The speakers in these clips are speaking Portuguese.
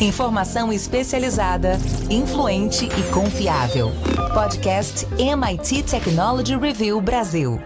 Informação especializada, influente e confiável. Podcast MIT Technology Review Brasil.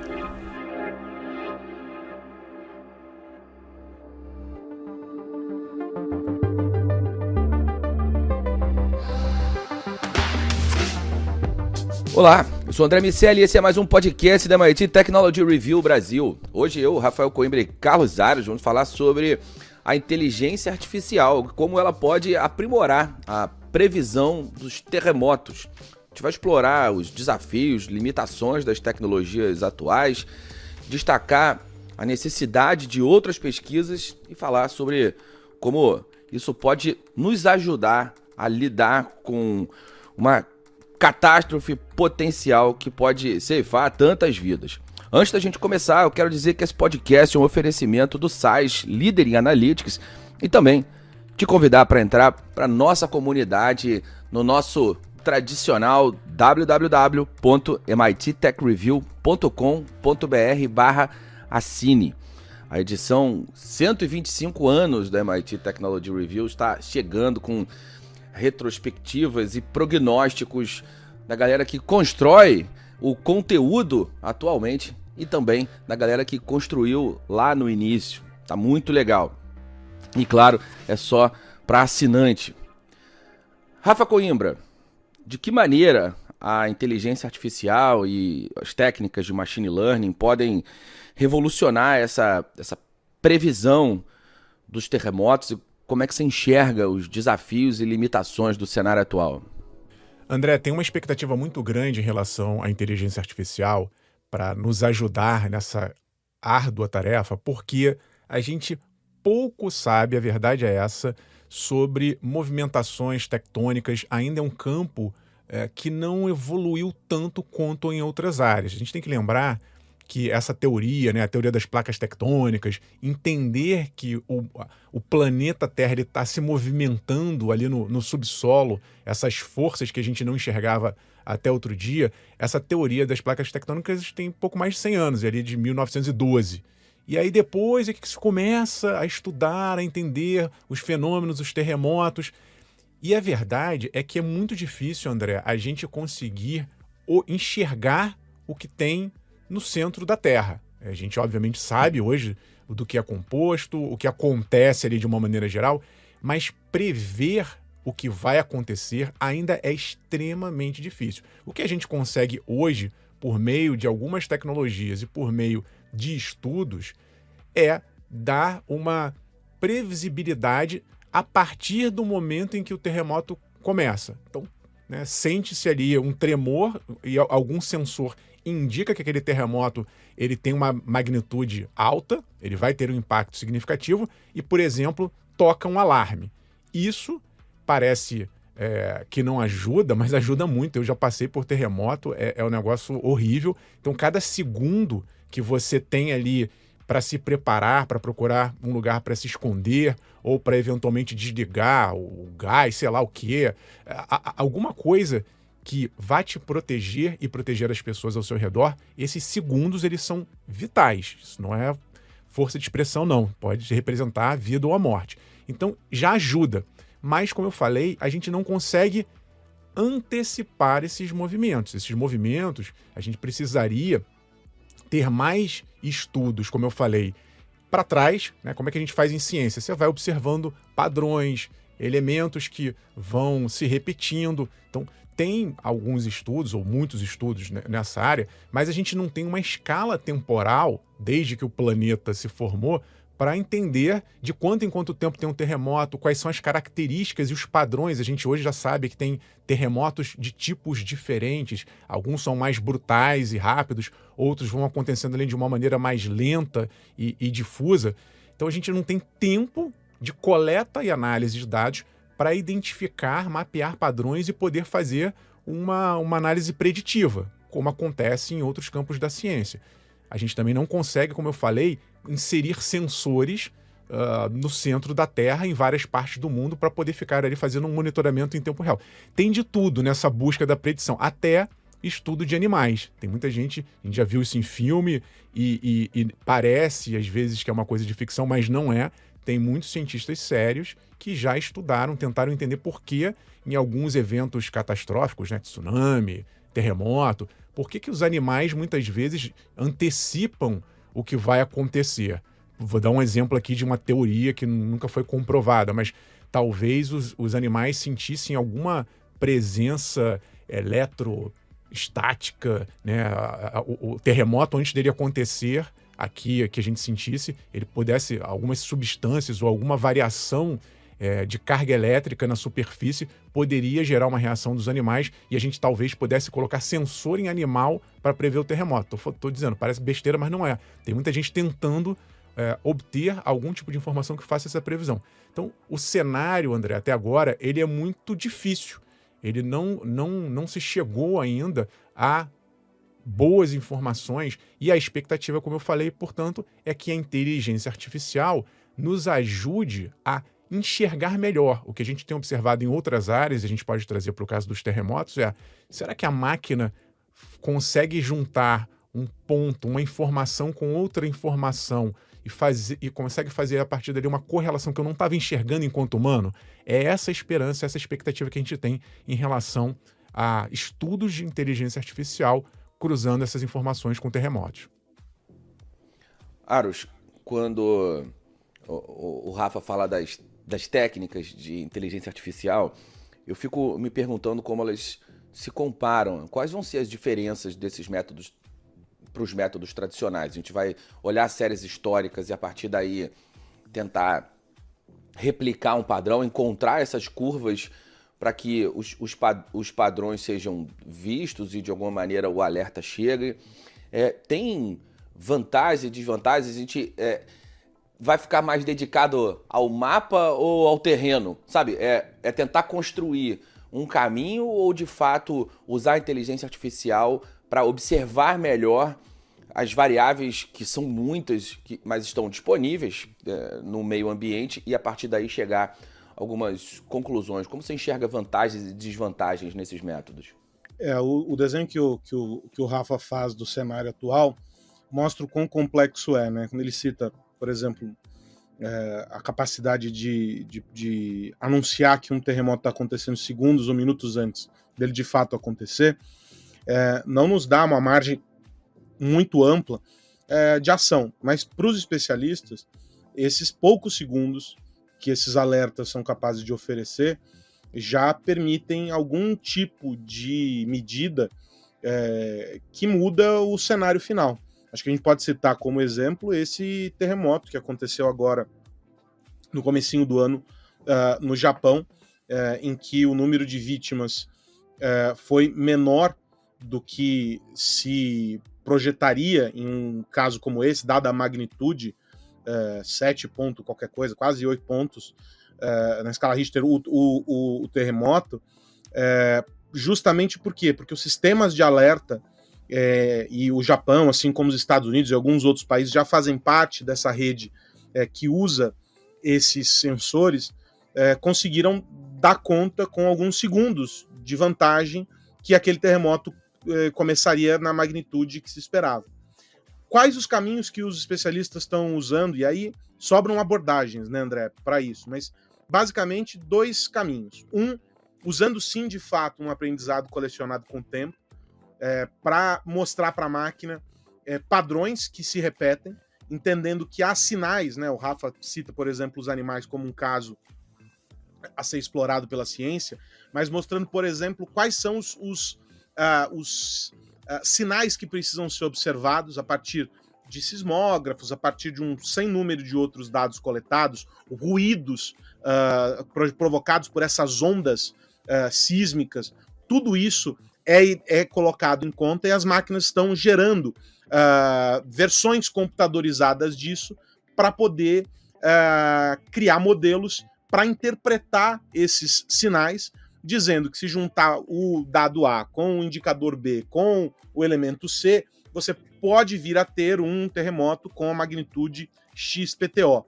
Olá, eu sou o André Miceli e esse é mais um podcast da MIT Technology Review Brasil. Hoje eu, Rafael Coimbra e Carlos Aros vamos falar sobre a inteligência artificial, como ela pode aprimorar a previsão dos terremotos. A gente vai explorar os desafios, limitações das tecnologias atuais, destacar a necessidade de outras pesquisas e falar sobre como isso pode nos ajudar a lidar com uma catástrofe potencial que pode ceifar tantas vidas. Antes da gente começar, eu quero dizer que esse podcast é um oferecimento do SAIS, líder em Analytics, e também te convidar para entrar para nossa comunidade no nosso tradicional www.mittechreview.com.br/assine. A edição 125 anos da MIT Technology Review está chegando com retrospectivas e prognósticos da galera que constrói o conteúdo atualmente e também da galera que construiu lá no início. Tá muito legal. E claro, é só para assinante. Rafa Coimbra, de que maneira a inteligência artificial e as técnicas de machine learning podem revolucionar essa previsão dos terremotos e como é que você enxerga os desafios e limitações do cenário atual? André, tem uma expectativa muito grande em relação à inteligência artificial para nos ajudar nessa árdua tarefa, porque a gente pouco sabe, a verdade é essa, sobre movimentações tectônicas. Ainda é um campo que não evoluiu tanto quanto em outras áreas. A gente tem que lembrar que essa teoria, a teoria das placas tectônicas, entender que o planeta Terra está se movimentando ali no subsolo, essas forças que a gente não enxergava até outro dia, essa teoria das placas tectônicas tem pouco mais de 100 anos, ali de 1912. E aí depois é que se começa a estudar, a entender os fenômenos, os terremotos. E a verdade é que é muito difícil, André, a gente conseguir enxergar o que tem no centro da Terra. A gente obviamente sabe hoje do que é composto, o que acontece ali de uma maneira geral, mas prever o que vai acontecer ainda é extremamente difícil. O que a gente consegue hoje, por meio de algumas tecnologias e por meio de estudos, é dar uma previsibilidade a partir do momento em que o terremoto começa. Então, sente-se ali um tremor e algum sensor indica que aquele terremoto ele tem uma magnitude alta, ele vai ter um impacto significativo e, por exemplo, toca um alarme. Isso parece que não ajuda, mas ajuda muito. Eu já passei por terremoto, é um negócio horrível. Então, cada segundo que você tem ali para se preparar, para procurar um lugar para se esconder ou para eventualmente desligar o gás, sei lá o quê, alguma coisa que vai te proteger e proteger as pessoas ao seu redor, esses segundos eles são vitais. Isso não é força de expressão, não. Pode representar a vida ou a morte. Então, já ajuda. Mas, como eu falei, a gente não consegue antecipar esses movimentos. Esses movimentos, a gente precisaria ter mais estudos, como eu falei, para trás, Como é que a gente faz em ciência? Você vai observando padrões, elementos que vão se repetindo. Então, tem alguns estudos, ou muitos estudos nessa área, mas a gente não tem uma escala temporal, desde que o planeta se formou, para entender de quanto em quanto tempo tem um terremoto, quais são as características e os padrões. A gente hoje já sabe que tem terremotos de tipos diferentes, alguns são mais brutais e rápidos, outros vão acontecendo ali de uma maneira mais lenta e difusa. Então a gente não tem tempo de coleta e análise de dados para identificar, mapear padrões e poder fazer uma análise preditiva, como acontece em outros campos da ciência. A gente também não consegue, como eu falei, inserir sensores no centro da Terra, em várias partes do mundo, para poder ficar ali fazendo um monitoramento em tempo real. Tem de tudo nessa busca da predição, até estudo de animais. Tem muita gente, a gente já viu isso em filme e parece às vezes que é uma coisa de ficção, mas não é. tem muitos cientistas sérios que já estudaram, tentaram entender por que em alguns eventos catastróficos, né, tsunami, terremoto, por que os animais muitas vezes antecipam o que vai acontecer. Vou dar um exemplo aqui de uma teoria que nunca foi comprovada, mas talvez os animais sentissem alguma presença eletrostática, né? O terremoto, antes dele acontecer, aqui que a gente sentisse, ele pudesse, algumas substâncias ou alguma variação de carga elétrica na superfície poderia gerar uma reação dos animais e a gente talvez pudesse colocar sensor em animal para prever o terremoto. Tô dizendo, parece besteira, mas não é. Tem muita gente tentando obter algum tipo de informação que faça essa previsão. Então, o cenário, André, até agora, ele é muito difícil. Ele não se chegou ainda a boas informações e a expectativa, como eu falei, portanto, é que a inteligência artificial nos ajude a enxergar melhor. O que a gente tem observado em outras áreas, a gente pode trazer para o caso dos terremotos, será que a máquina consegue juntar um ponto, uma informação com outra informação e consegue fazer a partir dali uma correlação que eu não estava enxergando enquanto humano? É essa esperança, essa expectativa que a gente tem em relação a estudos de inteligência artificial cruzando essas informações com terremotos. Aros, quando o Rafa fala das técnicas de inteligência artificial, eu fico me perguntando como elas se comparam, quais vão ser as diferenças desses métodos para os métodos tradicionais. A gente vai olhar séries históricas e a partir daí tentar replicar um padrão, encontrar essas curvas para que os padrões sejam vistos e de alguma maneira o alerta chegue. Tem vantagens e desvantagens, a gente vai ficar mais dedicado ao mapa ou ao terreno, sabe? É tentar construir um caminho ou de fato usar a inteligência artificial para observar melhor as variáveis que são muitas, mas estão disponíveis no meio ambiente e a partir daí chegar algumas conclusões. Como você enxerga vantagens e desvantagens nesses métodos? O desenho que o Rafa faz do cenário atual mostra o quão complexo é, né? Quando ele cita, por exemplo, a capacidade de anunciar que um terremoto está acontecendo segundos ou minutos antes dele de fato acontecer, não nos dá uma margem muito ampla de ação, mas para os especialistas, esses poucos segundos que esses alertas são capazes de oferecer já permitem algum tipo de medida que muda o cenário final. Acho que a gente pode citar como exemplo esse terremoto que aconteceu agora no comecinho do ano no Japão, em que o número de vítimas foi menor do que se projetaria em um caso como esse, dada a magnitude, 7 pontos, qualquer coisa, quase 8 pontos na escala Richter, o terremoto, justamente por quê? Porque os sistemas de alerta e o Japão, assim como os Estados Unidos e alguns outros países, já fazem parte dessa rede que usa esses sensores, conseguiram dar conta com alguns segundos de vantagem que aquele terremoto começaria na magnitude que se esperava. Quais os caminhos que os especialistas estão usando? E aí sobram abordagens, né, André, para isso, mas basicamente 2 caminhos. Usando sim, de fato, um aprendizado colecionado com o tempo, para mostrar para a máquina padrões que se repetem, entendendo que há sinais, né? O Rafa cita, por exemplo, os animais como um caso a ser explorado pela ciência, mas mostrando, por exemplo, quais são os sinais que precisam ser observados a partir de sismógrafos, a partir de um sem número de outros dados coletados, ruídos provocados por essas ondas sísmicas, tudo isso é colocado em conta e as máquinas estão gerando versões computadorizadas disso para poder criar modelos para interpretar esses sinais, dizendo que se juntar o dado A com o indicador B com o elemento C, você pode vir a ter um terremoto com a magnitude XPTO.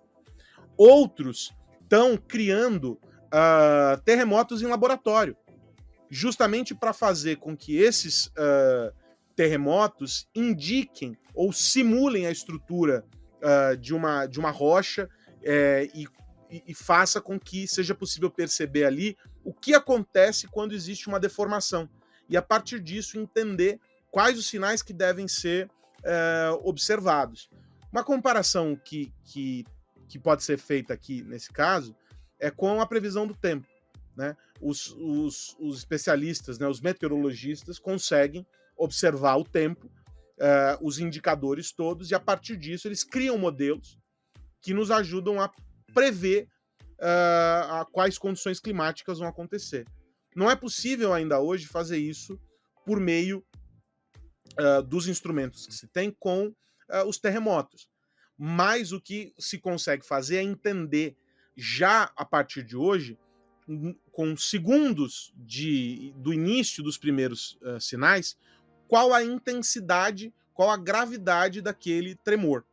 Outros estão criando terremotos em laboratório, justamente para fazer com que esses terremotos indiquem ou simulem a estrutura de uma rocha e faça com que seja possível perceber ali o que acontece quando existe uma deformação. E a partir disso entender quais os sinais que devem ser observados. Uma comparação que pode ser feita aqui nesse caso é com a previsão do tempo, né? Os especialistas, né, os meteorologistas conseguem observar o tempo, os indicadores todos, e a partir disso eles criam modelos que nos ajudam a prever quais condições climáticas vão acontecer. Não é possível ainda hoje fazer isso por meio dos instrumentos que se tem com os terremotos. Mas o que se consegue fazer é entender já a partir de hoje, com segundos do início dos primeiros sinais, qual a intensidade, qual a gravidade daquele tremor.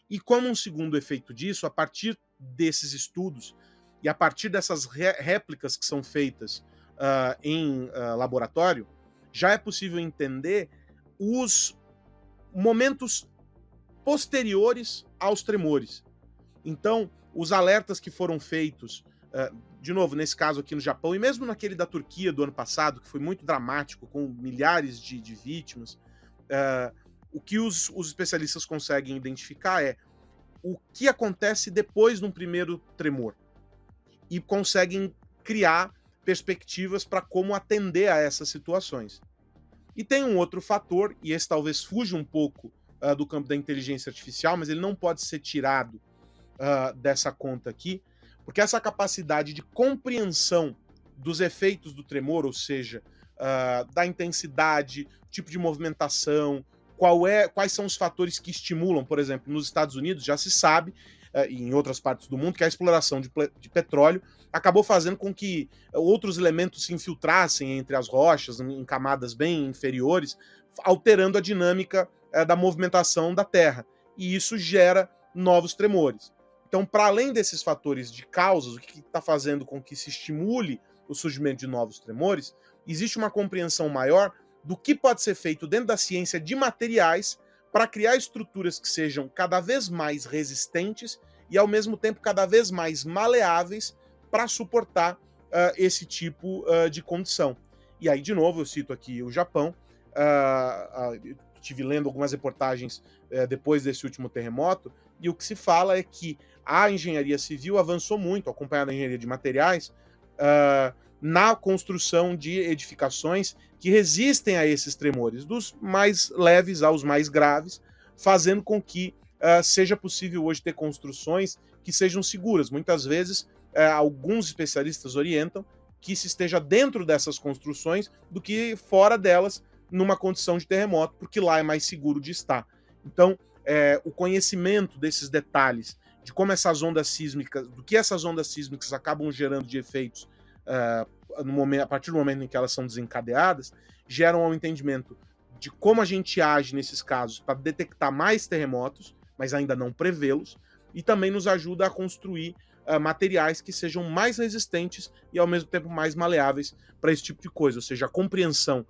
E como um segundo efeito disso, a partir desses estudos e a partir dessas réplicas que são feitas em laboratório, já é possível entender os momentos posteriores aos tremores. Então, os alertas que foram feitos, de novo, nesse caso aqui no Japão, e mesmo naquele da Turquia do ano passado, que foi muito dramático, com milhares de vítimas, o que os especialistas conseguem identificar é o que acontece depois de um primeiro tremor. E conseguem criar perspectivas para como atender a essas situações. E tem um outro fator, e esse talvez fuja um pouco do campo da inteligência artificial, mas ele não pode ser tirado dessa conta aqui, porque essa capacidade de compreensão dos efeitos do tremor, ou seja, da intensidade, tipo de movimentação, quais são os fatores que estimulam, por exemplo, nos Estados Unidos já se sabe, e em outras partes do mundo, que a exploração de petróleo acabou fazendo com que outros elementos se infiltrassem entre as rochas, em camadas bem inferiores, alterando a dinâmica da movimentação da Terra. E isso gera novos tremores. Então, para além desses fatores de causas, o que está fazendo com que se estimule o surgimento de novos tremores, existe uma compreensão maior do que pode ser feito dentro da ciência de materiais para criar estruturas que sejam cada vez mais resistentes e, ao mesmo tempo, cada vez mais maleáveis para suportar esse tipo de condição. E aí, de novo, eu cito aqui o Japão. Estive lendo algumas reportagens depois desse último terremoto, e o que se fala é que a engenharia civil avançou muito, acompanhada da engenharia de materiais, na construção de edificações que resistem a esses tremores, dos mais leves aos mais graves, fazendo com que seja possível hoje ter construções que sejam seguras. Muitas vezes, alguns especialistas orientam que se esteja dentro dessas construções do que fora delas, numa condição de terremoto, porque lá é mais seguro de estar. Então, o conhecimento desses detalhes, de como essas ondas sísmicas, do que essas ondas sísmicas acabam gerando de efeitos a partir do momento em que elas são desencadeadas, geram um entendimento de como a gente age nesses casos para detectar mais terremotos, mas ainda não prevê-los, e também nos ajuda a construir materiais que sejam mais resistentes e ao mesmo tempo mais maleáveis para esse tipo de coisa, ou seja, a compreensão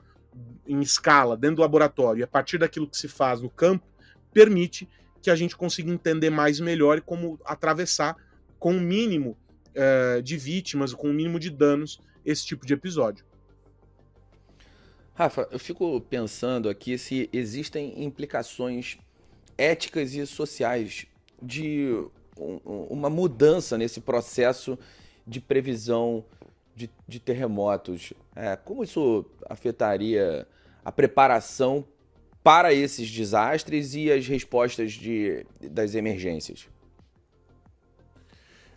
em escala dentro do laboratório e a partir daquilo que se faz no campo permite que a gente consiga entender mais e melhor e como atravessar com o mínimo de vítimas, com o mínimo de danos, esse tipo de episódio. Rafa, eu fico pensando aqui se existem implicações éticas e sociais de uma mudança nesse processo de previsão de terremotos. Como isso afetaria a preparação para esses desastres e as respostas das emergências?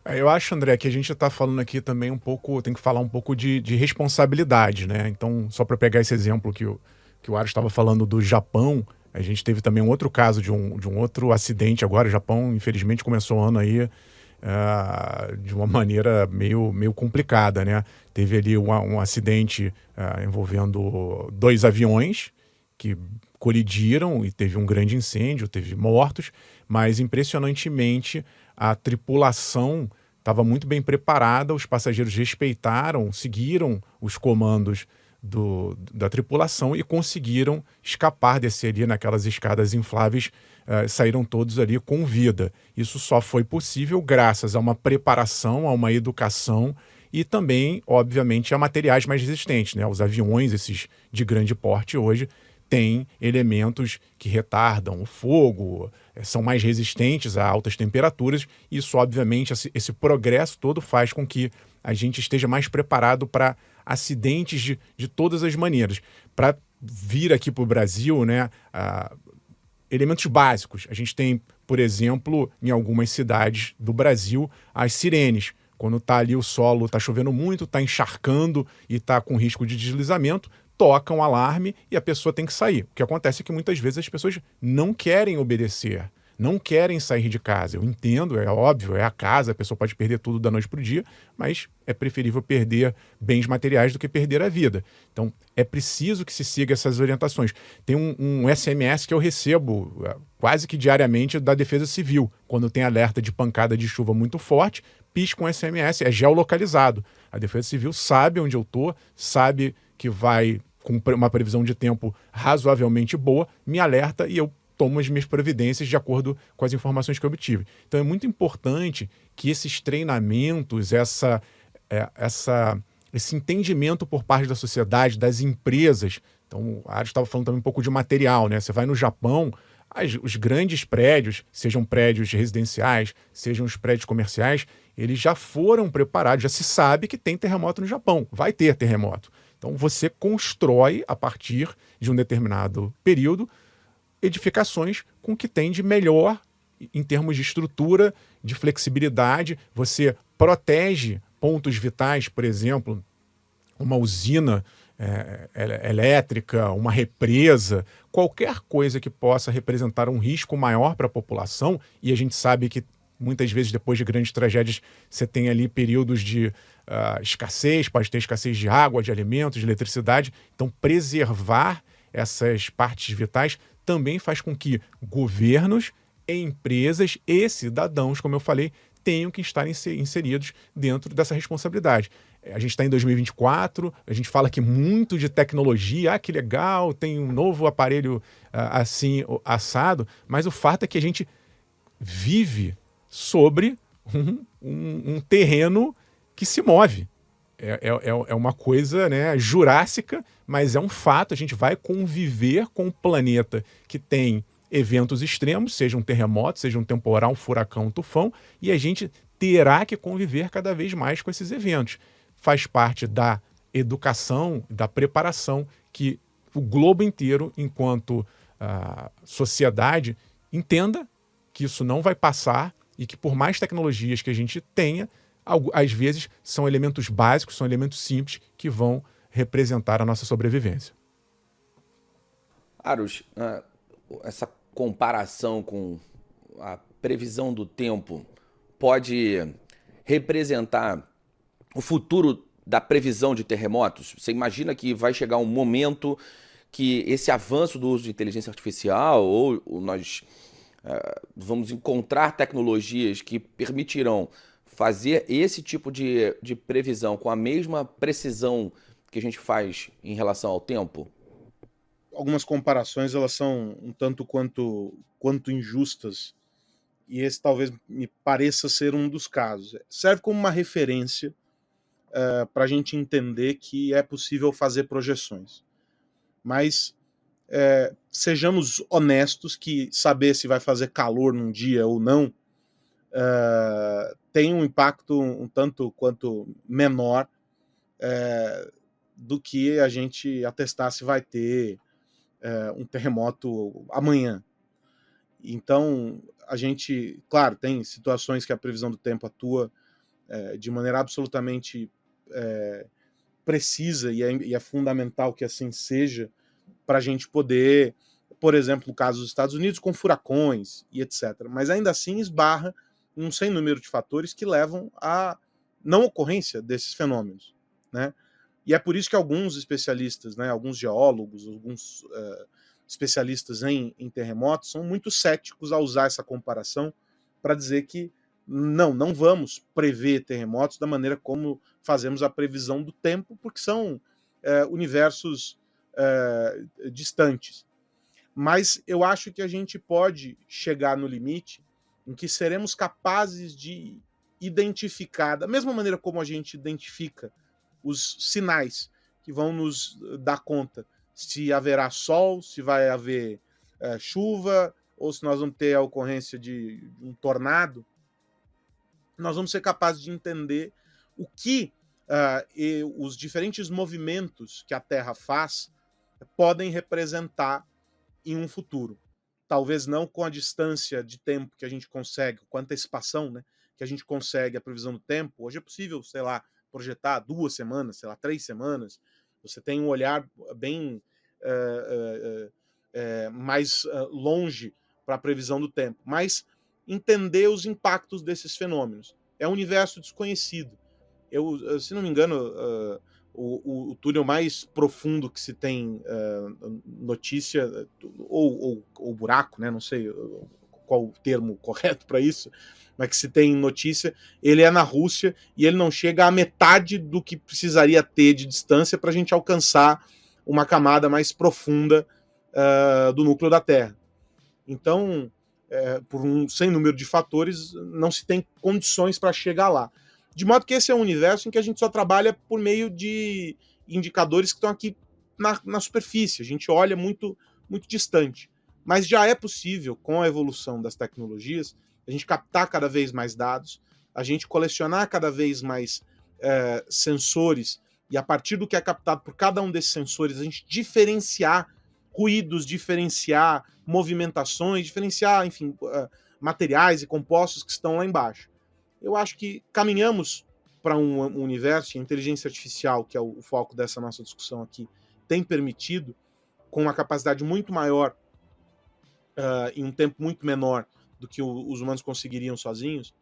Eu acho, André, que a gente está falando aqui também um pouco, tem que falar um pouco de responsabilidade, né? Então, só para pegar esse exemplo que o Aros estava falando do Japão, a gente teve também um outro caso de um outro acidente agora. O Japão, infelizmente, começou o ano aí de uma maneira meio complicada, né? Teve ali um acidente envolvendo 2 aviões que colidiram e teve um grande incêndio, teve mortos, mas impressionantemente a tripulação estava muito bem preparada, os passageiros respeitaram, seguiram os comandos da tripulação e conseguiram escapar, descer ali naquelas escadas infláveis saíram todos ali com vida. Isso só foi possível graças a uma preparação, a uma educação e também, obviamente, a materiais mais resistentes, né? Os aviões, esses de grande porte hoje, têm elementos que retardam o fogo, são mais resistentes a altas temperaturas. Isso, obviamente, esse progresso todo faz com que a gente esteja mais preparado para acidentes de todas as maneiras. Para vir aqui para o Brasil, né, elementos básicos. A gente tem, por exemplo, em algumas cidades do Brasil, as sirenes. Quando está ali o solo, está chovendo muito, está encharcando e está com risco de deslizamento, toca um alarme e a pessoa tem que sair. O que acontece é que muitas vezes as pessoas não querem obedecer, não querem sair de casa. Eu entendo, é óbvio, é a casa, a pessoa pode perder tudo da noite para o dia, mas é preferível perder bens materiais do que perder a vida. Então, é preciso que se siga essas orientações. Tem um SMS que eu recebo quase que diariamente da Defesa Civil, quando tem alerta de pancada de chuva muito forte, pisca um SMS, é geolocalizado. A Defesa Civil sabe onde eu estou, sabe que vai com uma previsão de tempo razoavelmente boa, me alerta e eu tomo as minhas providências de acordo com as informações que eu obtive. Então é muito importante que esses treinamentos, esse entendimento por parte da sociedade, das empresas. Então, a Ares estava falando também um pouco de material, né? Você vai no Japão, os grandes prédios, sejam prédios residenciais, sejam os prédios comerciais, eles já foram preparados, já se sabe que tem terremoto no Japão, vai ter terremoto. Então, você constrói, a partir de um determinado período, edificações com o que tem de melhor em termos de estrutura, de flexibilidade. Você protege pontos vitais, por exemplo, uma usina elétrica, uma represa, qualquer coisa que possa representar um risco maior para a população, e a gente sabe que muitas vezes depois de grandes tragédias você tem ali períodos de escassez, pode ter escassez de água, de alimentos, de eletricidade. Então preservar essas partes vitais também faz com que governos, empresas e cidadãos, como eu falei, tenham que estar inseridos dentro dessa responsabilidade. A gente está em 2024, a gente fala aqui muito de tecnologia, que legal, tem um novo aparelho assim, assado, mas o fato é que a gente vive sobre um terreno que se move. É uma coisa, né, jurássica, mas é um fato. A gente vai conviver com um planeta que tem eventos extremos, seja um terremoto, seja um temporal, um furacão, um tufão, e a gente terá que conviver cada vez mais com esses eventos. Faz parte da educação, da preparação que o globo inteiro, enquanto sociedade, entenda que isso não vai passar e que por mais tecnologias que a gente tenha, às vezes são elementos básicos, são elementos simples que vão representar a nossa sobrevivência. Aros, essa comparação com a previsão do tempo pode representar o futuro da previsão de terremotos? Você imagina que vai chegar um momento que esse avanço do uso de inteligência artificial ou nós vamos encontrar tecnologias que permitirão fazer esse tipo de previsão com a mesma precisão que a gente faz em relação ao tempo? Algumas comparações elas são um tanto quanto injustas, e esse talvez me pareça ser um dos casos. Serve como uma referência para a gente entender que é possível fazer projeções. Mas sejamos honestos que saber se vai fazer calor num dia ou não tem um impacto um tanto quanto menor do que a gente atestar se vai ter um terremoto amanhã. Então, a gente, claro, tem situações que a previsão do tempo atua de maneira absolutamente precisa, e é fundamental que assim seja, para a gente poder, por exemplo, no caso dos Estados Unidos, com furacões e etc. Mas ainda assim esbarra em um sem número de fatores que levam à não ocorrência desses fenômenos, né? E é por isso que alguns especialistas, né, alguns geólogos, alguns especialistas em terremotos são muito céticos a usar essa comparação para dizer que não vamos prever terremotos da maneira como fazemos a previsão do tempo, porque são universos distantes. Mas eu acho que a gente pode chegar no limite em que seremos capazes de identificar, da mesma maneira como a gente identifica os sinais que vão nos dar conta se haverá sol, se vai haver chuva, ou se nós vamos ter a ocorrência de um tornado, nós vamos ser capazes de entender o que os diferentes movimentos que a Terra faz podem representar em um futuro. Talvez não com a distância de tempo que a gente consegue, com a antecipação, né, que a gente consegue a previsão do tempo. Hoje é possível, sei lá, projetar 2 semanas, sei lá, 3 semanas. Você tem um olhar bem mais longe para a previsão do tempo. Mas entender os impactos desses fenômenos. É um universo desconhecido. Se não me engano, o túnel mais profundo que se tem notícia, ou buraco, né? Não sei qual o termo correto para isso, mas que se tem notícia, ele é na Rússia e ele não chega à metade do que precisaria ter de distância para a gente alcançar uma camada mais profunda do núcleo da Terra. Então, por um sem número de fatores, não se tem condições para chegar lá. De modo que esse é um universo em que a gente só trabalha por meio de indicadores que estão aqui na superfície. A gente olha muito, muito distante. Mas já é possível, com a evolução das tecnologias, a gente captar cada vez mais dados, a gente colecionar cada vez mais sensores, e a partir do que é captado por cada um desses sensores, a gente diferenciar ruídos, diferenciar movimentações, diferenciar, enfim, materiais e compostos que estão lá embaixo. Eu acho que caminhamos para um universo, e a inteligência artificial, que é o foco dessa nossa discussão aqui, tem permitido, com uma capacidade muito maior, em um tempo muito menor do que os humanos conseguiriam sozinhos,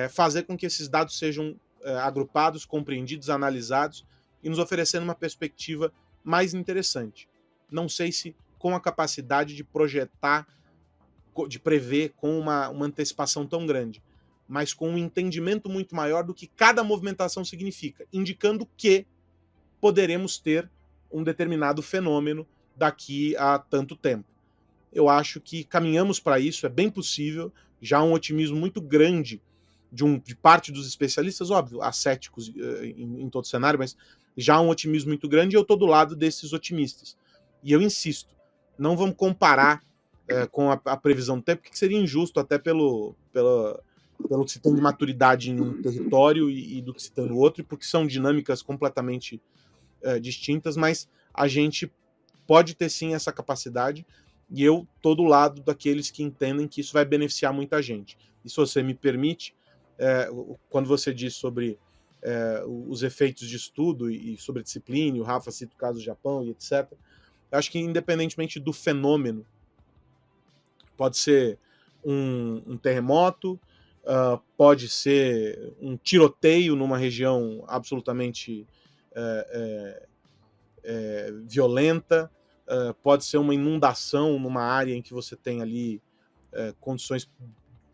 fazer com que esses dados sejam agrupados, compreendidos, analisados e nos oferecendo uma perspectiva mais interessante. Não sei se com a capacidade de projetar, de prever com uma antecipação tão grande, mas com um entendimento muito maior do que cada movimentação significa, indicando que poderemos ter um determinado fenômeno daqui a tanto tempo. Eu acho que caminhamos para isso, é bem possível, já há um otimismo muito grande de parte dos especialistas, óbvio, há céticos em todo cenário, mas já há um otimismo muito grande e eu estou do lado desses otimistas. E eu insisto, não vamos comparar com a previsão do tempo, porque seria injusto até pelo que se tem de maturidade em um território e do que se tem no outro, e porque são dinâmicas completamente distintas, mas a gente pode ter sim essa capacidade, e eu estou do lado daqueles que entendem que isso vai beneficiar muita gente. E se você me permite, quando você diz sobre os efeitos de estudo e sobre a disciplina, o Rafa cita o caso do Japão e etc., eu acho que independentemente do fenômeno, pode ser um terremoto, pode ser um tiroteio numa região absolutamente violenta, pode ser uma inundação numa área em que você tem ali condições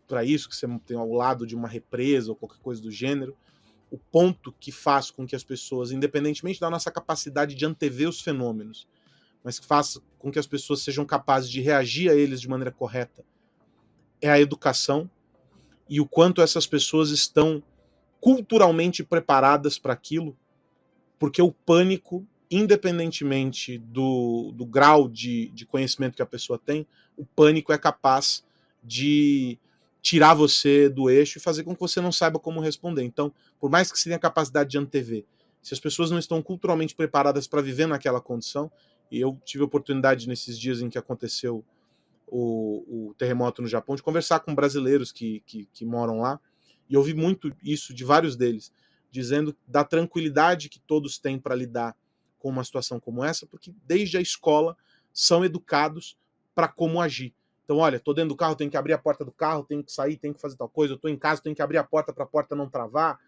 para isso, que você tem ao lado de uma represa ou qualquer coisa do gênero. O ponto que faz com que as pessoas, independentemente da nossa capacidade de antever os fenômenos, mas que faz com que as pessoas sejam capazes de reagir a eles de maneira correta, é a educação, e o quanto essas pessoas estão culturalmente preparadas para aquilo, porque o pânico, independentemente do grau de conhecimento que a pessoa tem, o pânico é capaz de tirar você do eixo e fazer com que você não saiba como responder. Então, por mais que você tenha a capacidade de antever, se as pessoas não estão culturalmente preparadas para viver naquela condição, e eu tive a oportunidade nesses dias em que aconteceu o terremoto no Japão, de conversar com brasileiros que moram lá, e ouvi muito isso de vários deles, dizendo da tranquilidade que todos têm para lidar com uma situação como essa, porque desde a escola são educados para como agir. Então, olha, estou dentro do carro, tenho que abrir a porta do carro, tenho que sair, tenho que fazer tal coisa, eu estou em casa, tenho que abrir a porta para a porta não travar.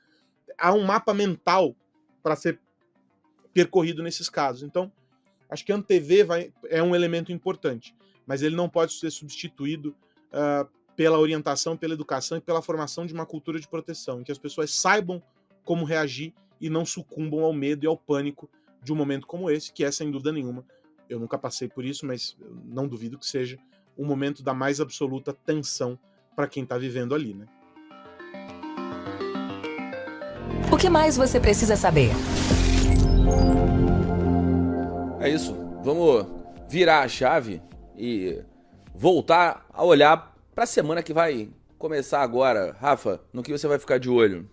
Há um mapa mental para ser percorrido nesses casos. Então, acho que antever é um elemento importante, mas ele não pode ser substituído pela orientação, pela educação e pela formação de uma cultura de proteção, em que as pessoas saibam como reagir e não sucumbam ao medo e ao pânico de um momento como esse, que é, sem dúvida nenhuma, Eu nunca passei por isso, mas eu não duvido que seja o momento da mais absoluta tensão para quem está vivendo ali, né? O que mais você precisa saber? É isso. Vamos virar a chave e voltar a olhar para a semana que vai começar agora. Rafa, no que você vai ficar de olho?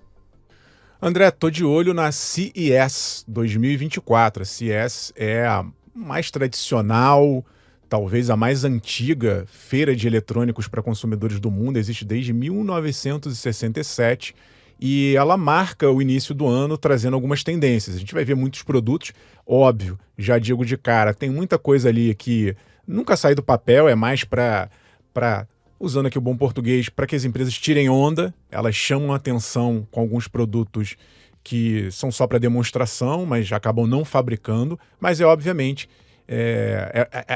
André, tô de olho na CES 2024. A CES é a mais tradicional, talvez a mais antiga feira de eletrônicos para consumidores do mundo. Existe desde 1967 e ela marca o início do ano trazendo algumas tendências. A gente vai ver muitos produtos, óbvio, já digo de cara, tem muita coisa ali que nunca sai do papel, é mais para usando aqui o bom português, para que as empresas tirem onda, elas chamam a atenção com alguns produtos que são só para demonstração, mas acabam não fabricando, mas obviamente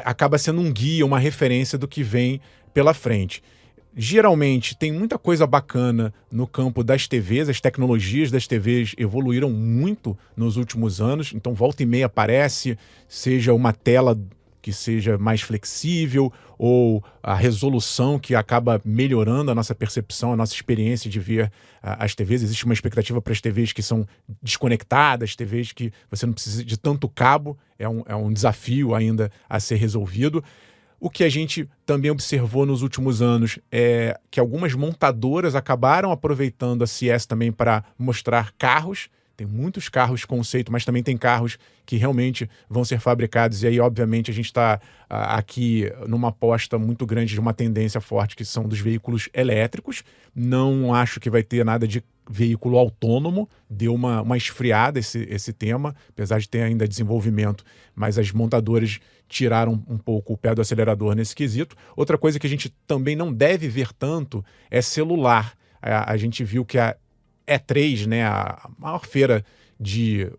acaba sendo um guia, uma referência do que vem pela frente. Geralmente tem muita coisa bacana no campo das TVs, as tecnologias das TVs evoluíram muito nos últimos anos, então volta e meia aparece, seja uma tela que seja mais flexível, ou a resolução que acaba melhorando a nossa percepção, a nossa experiência de ver as TVs. Existe uma expectativa para as TVs que são desconectadas, TVs que você não precisa de tanto cabo, é um desafio ainda a ser resolvido. O que a gente também observou nos últimos anos é que algumas montadoras acabaram aproveitando a CES também para mostrar carros. Tem muitos carros conceito, mas também tem carros que realmente vão ser fabricados. E aí, obviamente, a gente está aqui numa aposta muito grande de uma tendência forte, que são dos veículos elétricos. Não acho que vai ter nada de veículo autônomo. Deu uma esfriada esse tema, apesar de ter ainda desenvolvimento. Mas as montadoras tiraram um pouco o pé do acelerador nesse quesito. Outra coisa que a gente também não deve ver tanto é celular. A gente viu que a E3, né, a maior feira de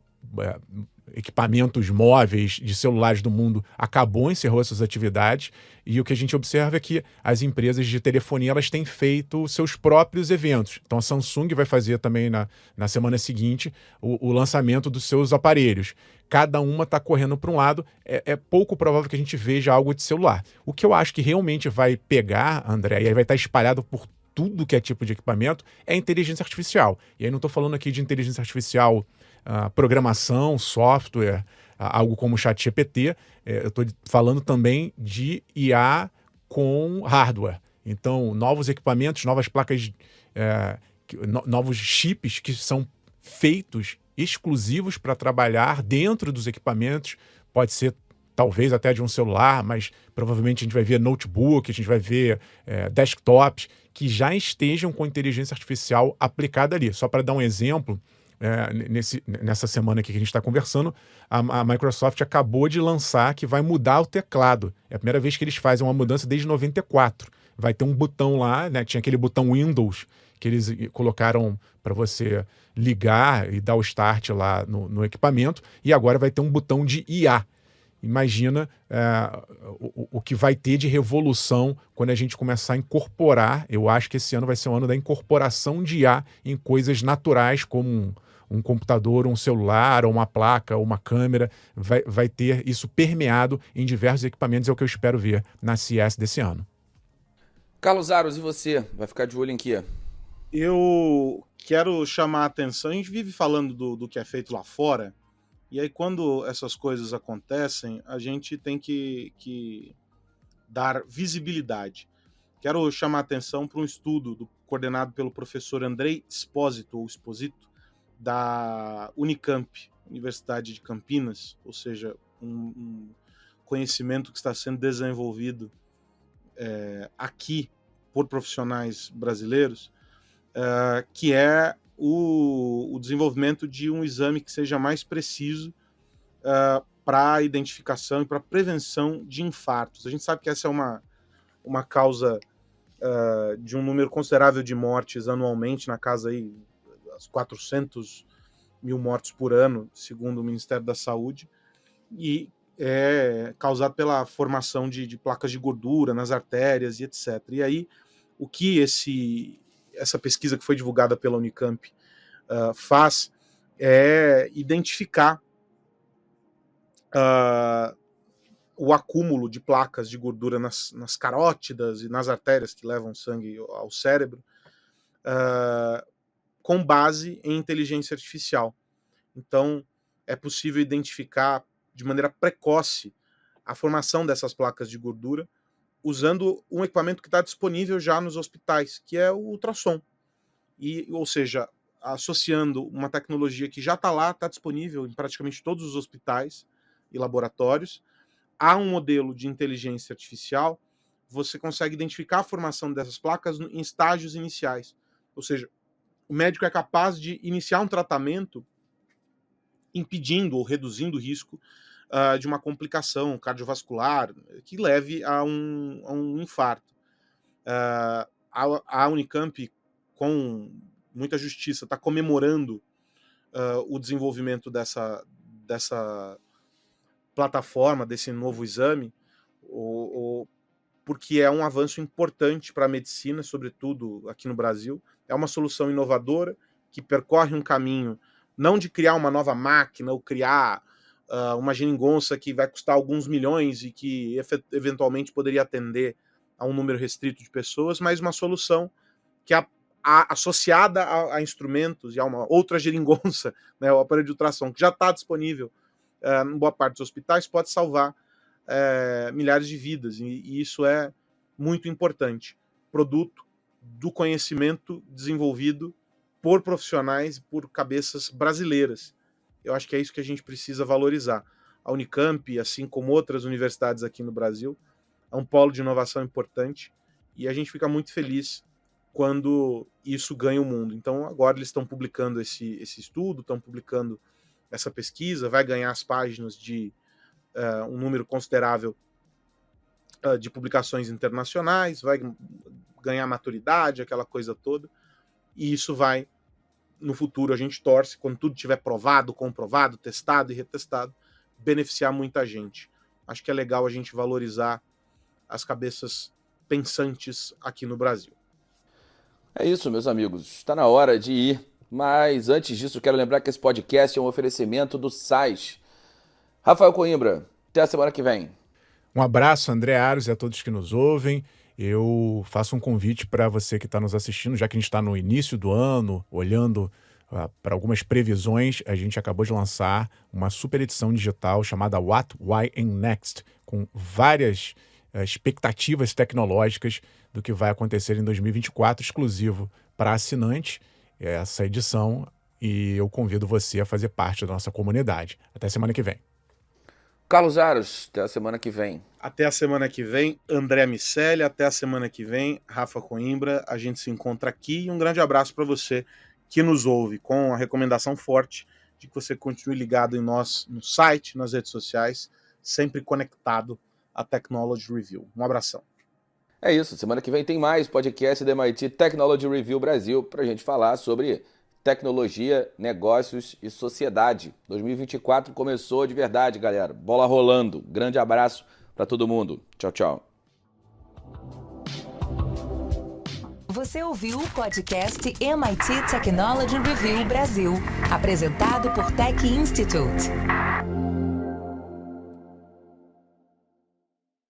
equipamentos móveis, de celulares do mundo, acabou, encerrou essas atividades, e o que a gente observa é que as empresas de telefonia elas têm feito seus próprios eventos. Então a Samsung vai fazer também na semana seguinte o lançamento dos seus aparelhos. Cada uma está correndo para um lado, é pouco provável que a gente veja algo de celular. O que eu acho que realmente vai pegar, André, e aí vai estar espalhado por tudo que é tipo de equipamento, é a inteligência artificial. E aí não estou falando aqui de inteligência artificial, programação, software, algo como o ChatGPT. Eu estou falando também de IA com hardware. Então, novos equipamentos, novas placas, novos chips que são feitos exclusivos para trabalhar dentro dos equipamentos. Pode ser talvez até de um celular, mas provavelmente a gente vai ver notebook, a gente vai ver desktops que já estejam com inteligência artificial aplicada ali. Só para dar um exemplo, nessa semana aqui que a gente está conversando, a Microsoft acabou de lançar que vai mudar o teclado. É a primeira vez que eles fazem uma mudança desde 94. Vai ter um botão lá, né? Tinha aquele botão Windows que eles colocaram para você ligar e dar o start lá no equipamento, e agora vai ter um botão de IA. Imagina o que vai ter de revolução quando a gente começar a incorporar. Eu acho que esse ano vai ser o ano da incorporação de IA em coisas naturais, como um computador, um celular, ou uma placa, ou uma câmera. Vai ter isso permeado em diversos equipamentos, é o que eu espero ver na CES desse ano. Carlos Aros, e você? Vai ficar de olho em quê? Eu quero chamar a atenção, a gente vive falando do que é feito lá fora, e aí quando essas coisas acontecem, a gente tem que dar visibilidade. Quero chamar a atenção para um estudo coordenado pelo professor Andrei Espósito, ou Exposito, da Unicamp, Universidade de Campinas, ou seja, um conhecimento que está sendo desenvolvido aqui por profissionais brasileiros, que é o desenvolvimento de um exame que seja mais preciso para a identificação e para a prevenção de infartos. A gente sabe que essa é uma causa de um número considerável de mortes anualmente, na casa aí, das 400 mil mortes por ano, segundo o Ministério da Saúde, e é causado pela formação de placas de gordura nas artérias e etc. E aí, o que essa pesquisa que foi divulgada pela Unicamp faz é identificar o acúmulo de placas de gordura nas carótidas e nas artérias que levam sangue ao cérebro, com base em inteligência artificial. Então, é possível identificar de maneira precoce a formação dessas placas de gordura usando um equipamento que está disponível já nos hospitais, que é o ultrassom. Ou seja, associando uma tecnologia que já está lá, está disponível em praticamente todos os hospitais e laboratórios, a um modelo de inteligência artificial, você consegue identificar a formação dessas placas em estágios iniciais. Ou seja, o médico é capaz de iniciar um tratamento impedindo ou reduzindo o risco de uma complicação cardiovascular que leve a um infarto. A Unicamp, com muita justiça, está comemorando o desenvolvimento dessa plataforma, desse novo exame, porque é um avanço importante para a medicina, sobretudo aqui no Brasil. É uma solução inovadora que percorre um caminho não de criar uma nova máquina ou criar uma geringonça que vai custar alguns milhões e que eventualmente poderia atender a um número restrito de pessoas, mas uma solução que associada a instrumentos e a uma outra geringonça, né, o aparelho de ultrassom, que já está disponível em boa parte dos hospitais, pode salvar milhares de vidas, e isso é muito importante. Produto do conhecimento desenvolvido por profissionais, por cabeças brasileiras. Eu acho que é isso que a gente precisa valorizar. A Unicamp, assim como outras universidades aqui no Brasil, é um polo de inovação importante, e a gente fica muito feliz quando isso ganha o mundo. Então, agora eles estão publicando esse estudo, estão publicando essa pesquisa, vai ganhar as páginas de um número considerável de publicações internacionais, vai ganhar maturidade, aquela coisa toda, e isso vai, no futuro, a gente torce, quando tudo estiver provado, comprovado, testado e retestado, beneficiar muita gente. Acho que é legal a gente valorizar as cabeças pensantes aqui no Brasil. É isso, meus amigos. Está na hora de ir. Mas antes disso, eu quero lembrar que esse podcast é um oferecimento do SAIS. Rafael Coimbra, até a semana que vem. Um abraço, André Aros, e a todos que nos ouvem. Eu faço um convite para você que está nos assistindo, já que a gente está no início do ano, olhando para algumas previsões. A gente acabou de lançar uma super edição digital chamada What, Why and Next, com várias expectativas tecnológicas do que vai acontecer em 2024, exclusivo para assinante, essa edição, e eu convido você a fazer parte da nossa comunidade. Até semana que vem. Carlos Aros, até a semana que vem. Até a semana que vem, André Miceli, até a semana que vem, Rafa Coimbra, a gente se encontra aqui, e um grande abraço para você que nos ouve, com a recomendação forte de que você continue ligado em nós, no site, nas redes sociais, sempre conectado à Technology Review. Um abração. É isso, semana que vem tem mais podcast da MIT Technology Review Brasil para a gente falar sobre tecnologia, negócios e sociedade. 2024 começou de verdade, galera. Bola rolando. Grande abraço para todo mundo. Tchau, tchau. Você ouviu o podcast MIT Technology Review Brasil, apresentado por Tech Institute.